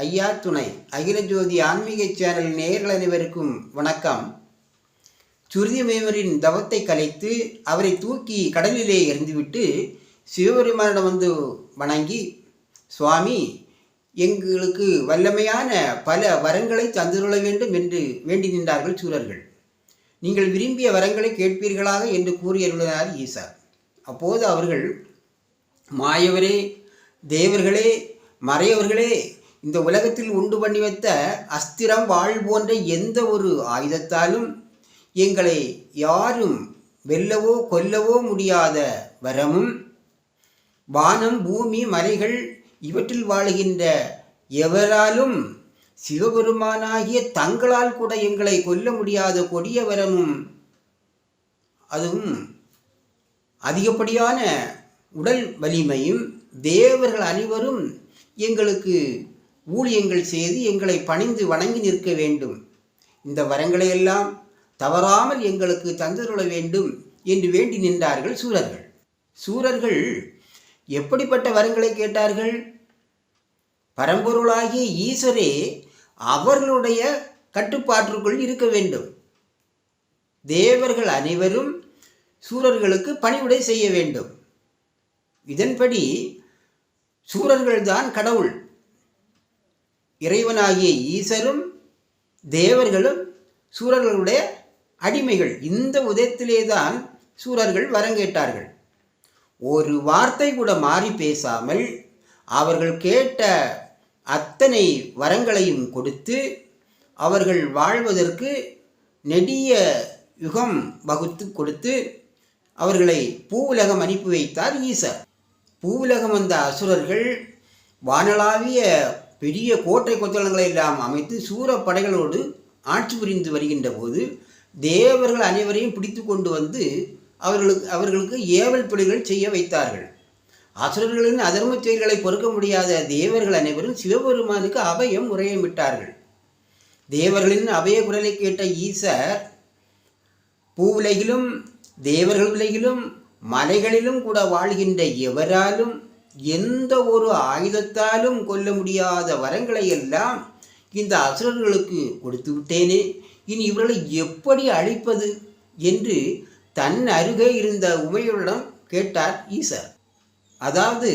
ஐயா துணை அகில ஜோதி ஆன்மீக சேனல் நேயர்கள் அனைவருக்கும் வணக்கம். சுருதிமேமரின் தவத்தை கலைத்து அவரை தூக்கி கடலிலே எறிந்துவிட்டு சிவபெருமானிடம் வந்து வணங்கி, சுவாமி, எங்களுக்கு வல்லமையான பல வரங்களை தந்துருள வேண்டும் என்று வேண்டி நின்றார்கள் சூரர்கள். நீங்கள் விரும்பிய வரங்களை கேட்பீர்களாக என்று கூறியருளினார் ஈசா. அப்போது அவர்கள், மாயவரே, தேவர்களே, மறையவர்களே, இந்த உலகத்தில் உண்டு பண்ணி வைத்த அஸ்திரம், வாழ் போன்ற எந்த ஒரு ஆயுதத்தாலும் எங்களை யாரும் வெல்லவோ கொல்லவோ முடியாத வரமும், வானம், பூமி, மலைகள் இவற்றில் வாழுகின்ற எவராலும் சிவபெருமானாகிய தங்களால் கூட எங்களை கொல்ல முடியாத கொடிய வரமும், அதுவும் அதிகப்படியான உடல் வலிமையும், தேவர்கள் அனைவரும் எங்களுக்கு ஊழியங்கள் செய்து எங்களை பணிந்து வணங்கி நிற்க வேண்டும். இந்த வரங்களையெல்லாம் தவறாமல் எங்களுக்கு தந்துருள வேண்டும் என்று வேண்டி நின்றார்கள் சூரர்கள். சூரர்கள் எப்படிப்பட்ட வரங்களை கேட்டார்கள்? பரம்பொருளாகிய ஈஸ்வரே அவர்களுடைய கட்டுப்பாட்டிற்குள் இருக்க வேண்டும். தேவர்கள் அனைவரும் சூரர்களுக்கு பணிவிடை செய்ய வேண்டும். இதன்படி சூரர்கள்தான் கடவுள். இறைவனாகிய ஈசரும் தேவர்களும் சூரர்களுடைய அடிமைகள். இந்த உதயத்திலே தான் சூரர்கள் வரங்கேட்டார்கள். ஒரு வார்த்தை கூட மாறி பேசாமல் அவர்கள் கேட்ட அத்தனை வரங்களையும் கொடுத்து அவர்கள் வாழ்வதற்கு நெடிய யுகம் வகுத்து கொடுத்து அவர்களை பூவுலகம் அனுப்பி வைத்தார் ஈசர். பூவுலகம் வந்த அசுரர்கள் வானளாவிய பெரிய கோட்டை கொத்தளங்களை எல்லாம் அமைத்து சூரப்படைகளோடு ஆட்சி புரிந்து வருகின்ற போது தேவர்கள் அனைவரையும் பிடித்து கொண்டு வந்து அவர்களுக்கு ஏவல் தொழில்கள் செய்ய வைத்தார்கள். அசுரர்களின் அதர்ம செயல்களை பொறுக்க முடியாத தேவர்கள் அனைவரும் சிவபெருமானுக்கு அபயம் முறையமிட்டார்கள். தேவர்களின் அபய குரலை கேட்ட ஈசர் பூவுலகிலும் தேவர்கள் உலகிலும் மலைகளிலும் கூட வாழ்கின்ற எவராலும் எந்த ஒரு ஆயுதத்தாலும் கொல்ல முடியாத வரங்களை எல்லாம் இந்த அசுரர்களுக்கு கொடுத்து விட்டேனே, இனி இவர்களை எப்படி அழிப்பது என்று தன் அருகே இருந்த உமையுடன் கேட்டார் ஈசர். அதாவது,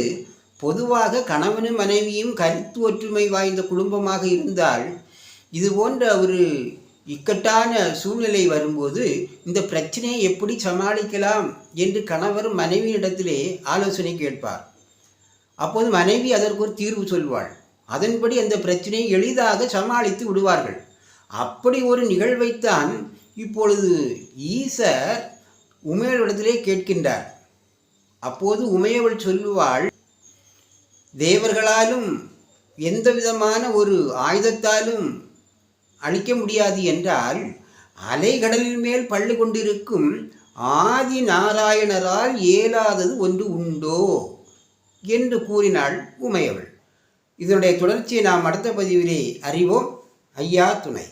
பொதுவாக கணவனும் மனைவியும் கருத்து ஒற்றுமை வாய்ந்த குடும்பமாக இருந்தால் இது போன்ற ஒரு இக்கட்டான சூழ்நிலை வரும்போது இந்த பிரச்சனையை எப்படி சமாளிக்கலாம் என்று கணவர் மனைவியிடத்திலே ஆலோசனை கேட்பார். அப்போது மனைவி அதற்கு ஒரு தீர்வு சொல்வாள். அதன்படி அந்த பிரச்சனையை எளிதாக சமாளித்து விடுவார்கள். அப்படி ஒரு நிகழ்வைத்தான் இப்பொழுது ஈசர் உமையவளிடத்திலே கேட்கின்றார். அப்போது உமையவள் சொல்லுவாள், தேவர்களாலும் எந்த விதமான ஒரு ஆயுதத்தாலும் அழிக்க முடியாது என்றால் அலைகடலின் மேல் பள்ளி கொண்டிருக்கும் ஆதி நாராயணரால் இயலாதது ஒன்று உண்டோ என்று கூறினாள் உமையவள். இதனுடைய தொடர்ச்சியை நாம் அடுத்த பதிவிலே அறிவோம். ஐயா துணை.